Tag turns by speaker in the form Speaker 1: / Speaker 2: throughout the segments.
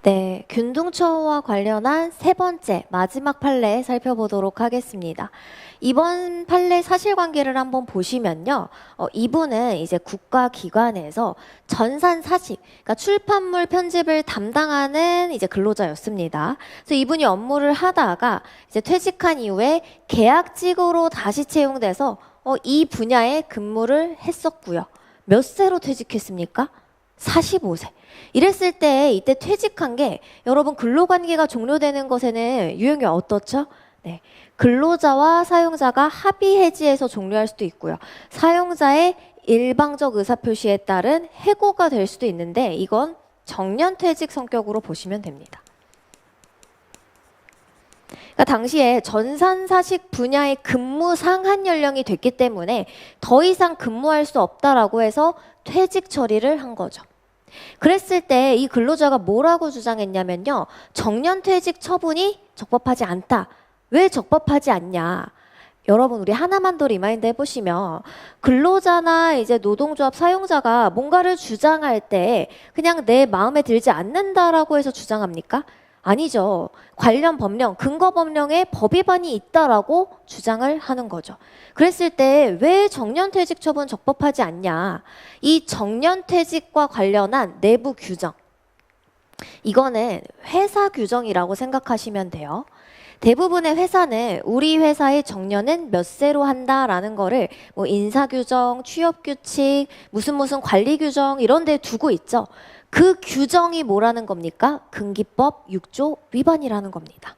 Speaker 1: 네, 균등처우와 관련한 세 번째 마지막 판례 살펴보도록 하겠습니다. 이번 판례 사실관계를 한번 보시면요. 이분은 이제 국가기관에서 전산사식, 그러니까 출판물 편집을 담당하는 이제 근로자였습니다. 그래서 이분이 업무를 하다가 이제 퇴직한 이후에 계약직으로 다시 채용돼서 이 분야에 근무를 했었고요. 몇 세로 퇴직했습니까? 45세. 이랬을 때 이때 퇴직한 게 여러분 근로관계가 종료되는 것에는 유형이 어떻죠? 네. 근로자와 사용자가 합의 해지해서 종료할 수도 있고요. 사용자의 일방적 의사표시에 따른 해고가 될 수도 있는데 이건 정년퇴직 성격으로 보시면 됩니다. 그러니까 당시에 전산사식 분야의 근무 상한 연령이 됐기 때문에 더 이상 근무할 수 없다라고 해서 퇴직 처리를 한 거죠. 그랬을 때 이 근로자가 뭐라고 주장했냐면요. 정년퇴직 처분이 적법하지 않다. 왜 적법하지 않냐? 여러분 우리 하나만 더 리마인드 해보시면 근로자나 이제 노동조합 사용자가 뭔가를 주장할 때 그냥 내 마음에 들지 않는다라고 해서 주장합니까? 아니죠. 관련 법령, 근거 법령에 법 위반이 있다라고 주장을 하는 거죠. 그랬을 때 왜 정년퇴직 처분 적법하지 않냐? 이 정년퇴직과 관련한 내부 규정. 이거는 회사 규정이라고 생각하시면 돼요. 대부분의 회사는 우리 회사의 정년은 몇 세로 한다라는 거를 뭐 인사규정, 취업규칙, 무슨 관리 규정 이런 데 두고 있죠. 그 규정이 뭐라는 겁니까? 근기법 6조 위반이라는 겁니다.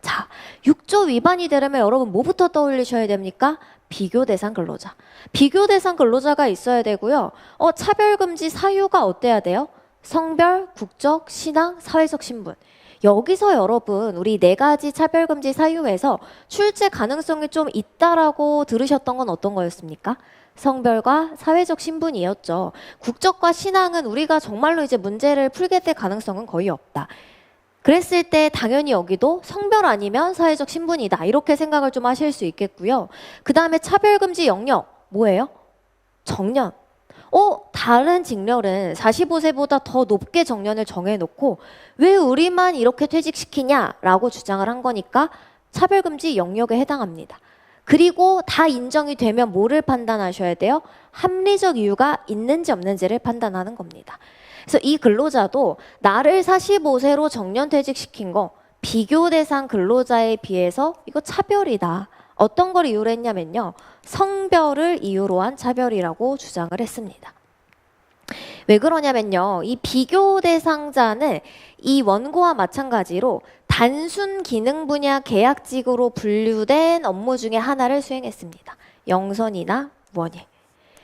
Speaker 1: 자, 6조 위반이 되려면 여러분 뭐부터 떠올리셔야 됩니까? 비교 대상 근로자. 비교 대상 근로자가 있어야 되고요. 차별금지 사유가 어때야 돼요? 성별, 국적, 신앙, 사회적 신분. 여기서 여러분 우리 네 가지 차별금지 사유에서 출제 가능성이 좀 있다라고 들으셨던 건 어떤 거였습니까? 성별과 사회적 신분이었죠. 국적과 신앙은 우리가 정말로 이제 문제를 풀게 될 가능성은 거의 없다. 그랬을 때 당연히 여기도 성별 아니면 사회적 신분이다. 이렇게 생각을 좀 하실 수 있겠고요. 그 다음에 차별금지 영역 뭐예요? 정년. 다른 직렬은 45세보다 더 높게 정년을 정해놓고 왜 우리만 이렇게 퇴직시키냐라고 주장을 한 거니까 차별금지 영역에 해당합니다. 그리고 다 인정이 되면 뭐를 판단하셔야 돼요? 합리적 이유가 있는지 없는지를 판단하는 겁니다. 그래서 이 근로자도 나를 45세로 정년퇴직시킨 거 비교 대상 근로자에 비해서 이거 차별이다. 어떤 걸 이유로 했냐면요. 성별을 이유로 한 차별이라고 주장을 했습니다. 왜 그러냐면요. 이 비교 대상자는 이 원고와 마찬가지로 단순 기능 분야 계약직으로 분류된 업무 중에 하나를 수행했습니다. 영선이나 원예.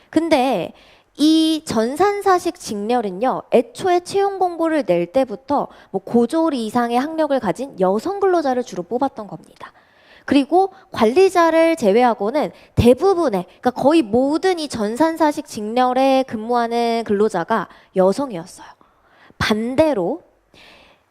Speaker 1: 근데 이 전산사식 직렬은요. 애초에 채용 공고를 낼 때부터 뭐 고졸 이상의 학력을 가진 여성 근로자를 주로 뽑았던 겁니다. 그리고 관리자를 제외하고는 대부분의, 그러니까 거의 모든 이 전산사식 직렬에 근무하는 근로자가 여성이었어요. 반대로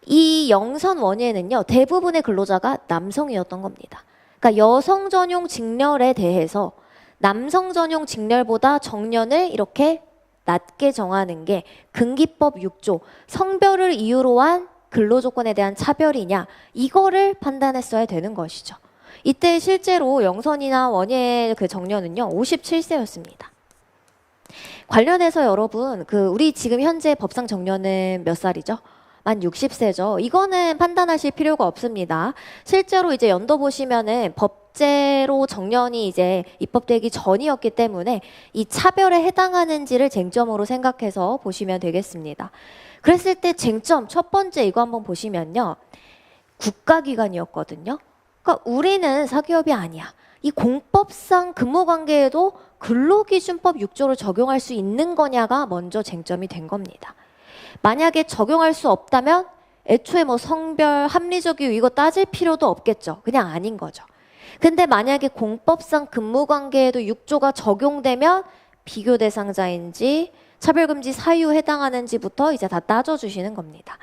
Speaker 1: 이 영선 원예는요, 대부분의 근로자가 남성이었던 겁니다. 그러니까 여성 전용 직렬에 대해서 남성 전용 직렬보다 정년을 이렇게 낮게 정하는 게 근기법 6조, 성별을 이유로 한 근로조건에 대한 차별이냐, 이거를 판단했어야 되는 것이죠. 이때 실제로 영선이나 원예의 그 정년은요 57세였습니다. 관련해서 여러분 우리 지금 현재 법상 정년은 몇 살이죠? 만 60세죠. 이거는 판단하실 필요가 없습니다. 실제로 이제 연도 보시면은 법제로 정년이 이제 입법되기 전이었기 때문에 이 차별에 해당하는지를 쟁점으로 생각해서 보시면 되겠습니다. 그랬을 때 쟁점 첫 번째 이거 한번 보시면요. 국가기관이었거든요. 그러니까 우리는 사기업이 아니야. 이 공법상 근무관계에도 근로기준법 6조를 적용할 수 있는 거냐가 먼저 쟁점이 된 겁니다. 만약에 적용할 수 없다면 애초에 뭐 성별, 합리적 이유 이거 따질 필요도 없겠죠. 그냥 아닌 거죠. 근데 만약에 공법상 근무관계에도 6조가 적용되면 비교 대상자인지 차별금지 사유 해당하는지부터 이제 다 따져주시는 겁니다.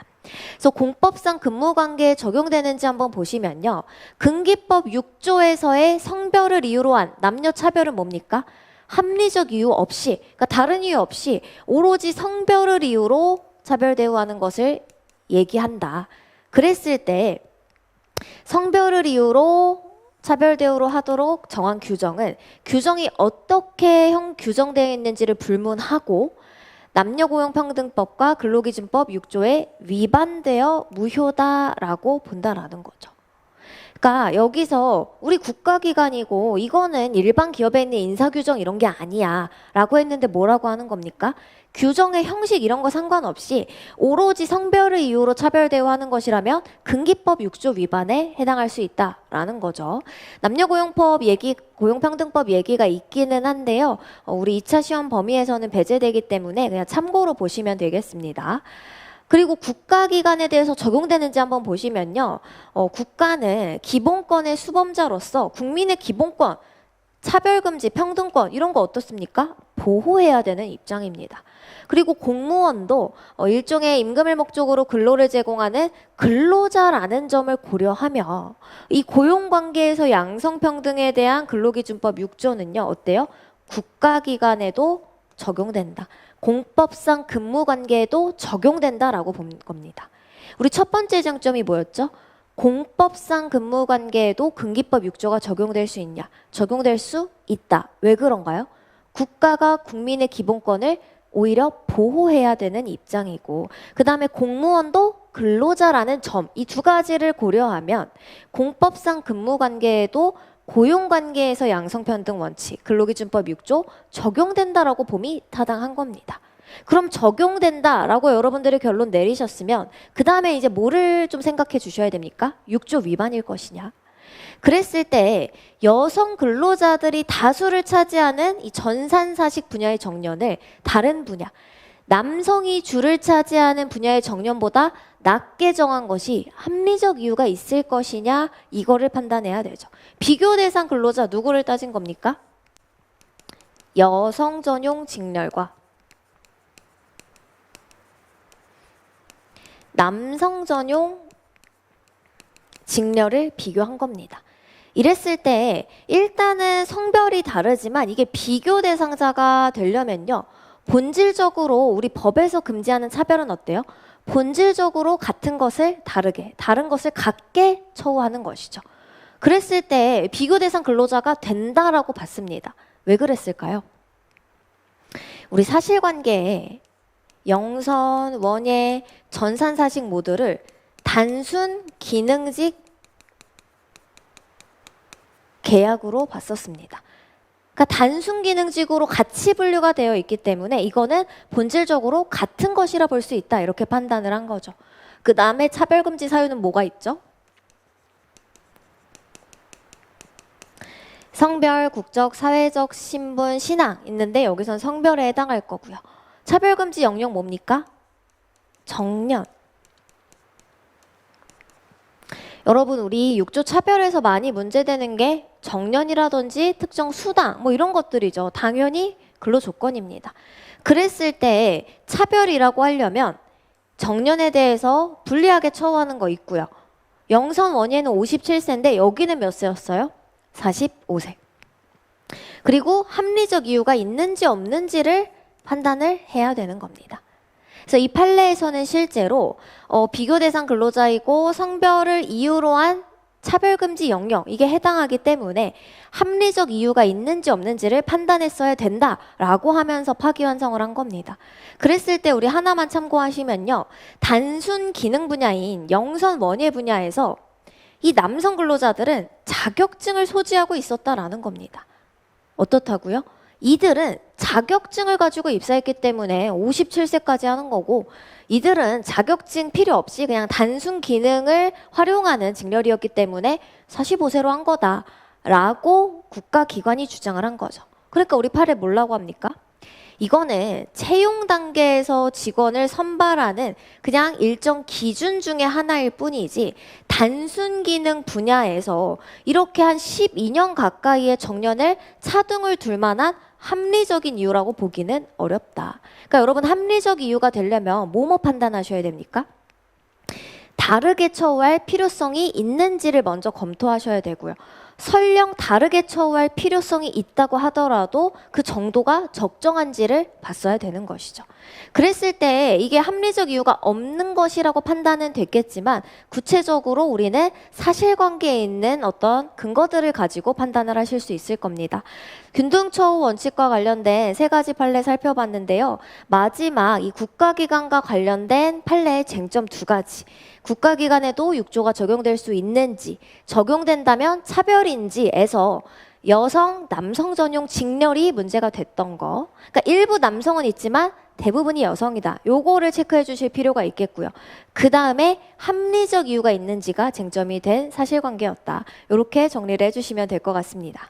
Speaker 1: 그래서 공법상 근무관계에 적용되는지 한번 보시면요. 근기법 6조에서의 성별을 이유로 한 남녀차별은 뭡니까? 합리적 이유 없이, 그러니까 다른 이유 없이 오로지 성별을 이유로 차별 대우하는 것을 얘기한다. 그랬을 때 성별을 이유로 차별 대우로 하도록 정한 규정은 규정이 어떻게 규정되어 있는지를 불문하고 남녀고용평등법과 근로기준법 6조에 위반되어 무효다라고 본다라는 거죠. 그러니까 여기서 우리 국가기관이고 이거는 일반 기업에 있는 인사규정 이런 게 아니야 라고 했는데 뭐라고 하는 겁니까? 규정의 형식 이런 거 상관없이 오로지 성별을 이유로 차별 대우하는 것이라면 근기법 6조 위반에 해당할 수 있다라는 거죠. 남녀고용법 얘기, 고용평등법 얘기가 있기는 한데요. 우리 2차 시험 범위에서는 배제되기 때문에 그냥 참고로 보시면 되겠습니다. 그리고 국가기관에 대해서 적용되는지 한번 보시면요. 국가는 기본권의 수범자로서 국민의 기본권, 차별금지, 평등권 이런 거 어떻습니까? 보호해야 되는 입장입니다. 그리고 공무원도 일종의 임금을 목적으로 근로를 제공하는 근로자라는 점을 고려하며 이 고용관계에서 양성평등에 대한 근로기준법 6조는요. 어때요? 국가기관에도 적용된다. 공법상 근무관계에도 적용된다라고 본 겁니다. 우리 첫 번째 장점이 뭐였죠? 공법상 근무관계에도 근기법 6조가 적용될 수 있냐? 적용될 수 있다. 왜 그런가요? 국가가 국민의 기본권을 오히려 보호해야 되는 입장이고 그 다음에 공무원도 근로자라는 점, 이 두 가지를 고려하면 공법상 근무관계에도 고용관계에서 양성평등 원칙, 근로기준법 6조 적용된다라고 봄이 타당한 겁니다. 그럼 적용된다라고 여러분들이 결론 내리셨으면 그 다음에 이제 뭐를 좀 생각해 주셔야 됩니까? 6조 위반일 것이냐? 그랬을 때 여성 근로자들이 다수를 차지하는 이 전산사식 분야의 정년을 다른 분야, 남성이 주를 차지하는 분야의 정년보다 낮게 정한 것이 합리적 이유가 있을 것이냐 이거를 판단해야 되죠. 비교 대상 근로자 누구를 따진 겁니까? 여성 전용 직렬과 남성 전용 직렬을 비교한 겁니다. 이랬을 때 일단은 성별이 다르지만 이게 비교 대상자가 되려면요. 본질적으로 우리 법에서 금지하는 차별은 어때요? 본질적으로 같은 것을 다르게, 다른 것을 같게 처우하는 것이죠. 그랬을 때 비교 대상 근로자가 된다라고 봤습니다. 왜 그랬을까요? 우리 사실관계에 영선, 원예, 전산사식 모두를 단순 기능직 계약으로 봤었습니다. 그러니까 단순 기능직으로 같이 분류가 되어 있기 때문에 이거는 본질적으로 같은 것이라 볼 수 있다 이렇게 판단을 한 거죠. 그 다음에 차별금지 사유는 뭐가 있죠? 성별, 국적, 사회적, 신분, 신앙 있는데 여기선 성별에 해당할 거고요. 차별금지 영역 뭡니까? 정년. 여러분 우리 6조 차별에서 많이 문제되는 게 정년이라든지 특정 수당 뭐 이런 것들이죠. 당연히 근로조건입니다. 그랬을 때 차별이라고 하려면 정년에 대해서 불리하게 처우하는 거 있고요. 영선 원예는 57세인데 여기는 몇 세였어요? 45세. 그리고 합리적 이유가 있는지 없는지를 판단을 해야 되는 겁니다. 그래서 이 판례에서는 실제로 비교 대상 근로자이고 성별을 이유로 한 차별금지 영역 이게 해당하기 때문에 합리적 이유가 있는지 없는지를 판단했어야 된다라고 하면서 파기환송을 한 겁니다. 그랬을 때 우리 하나만 참고하시면요. 단순 기능 분야인 영선 원예 분야에서 이 남성 근로자들은 자격증을 소지하고 있었다라는 겁니다. 어떻다고요? 이들은 자격증을 가지고 입사했기 때문에 57세까지 하는 거고 이들은 자격증 필요 없이 그냥 단순 기능을 활용하는 직렬이었기 때문에 45세로 한 거다라고 국가기관이 주장을 한 거죠. 그러니까 우리 판례 뭐라고 합니까? 이거는 채용 단계에서 직원을 선발하는 그냥 일정 기준 중에 하나일 뿐이지 단순 기능 분야에서 이렇게 한 12년 가까이의 정년을 차등을 둘 만한 합리적인 이유라고 보기는 어렵다. 그러니까 여러분 합리적 이유가 되려면 뭐뭐 판단하셔야 됩니까? 다르게 처우할 필요성이 있는지를 먼저 검토하셔야 되고요. 설령 다르게 처우할 필요성이 있다고 하더라도 그 정도가 적정한지를 봤어야 되는 것이죠. 그랬을 때 이게 합리적 이유가 없는 것이라고 판단은 됐겠지만 구체적으로 우리는 사실관계에 있는 어떤 근거들을 가지고 판단을 하실 수 있을 겁니다. 균등처우 원칙과 관련된 세 가지 판례 살펴봤는데요. 마지막 이 국가기관과 관련된 판례의 쟁점 두 가지. 국가기관에도 6조가 적용될 수 있는지, 적용된다면 차별인지에서 여성, 남성 전용 직렬이 문제가 됐던 거. 그러니까 일부 남성은 있지만 대부분이 여성이다. 요거를 체크해 주실 필요가 있겠고요. 그 다음에 합리적 이유가 있는지가 쟁점이 된 사실관계였다. 이렇게 정리를 해주시면 될 것 같습니다.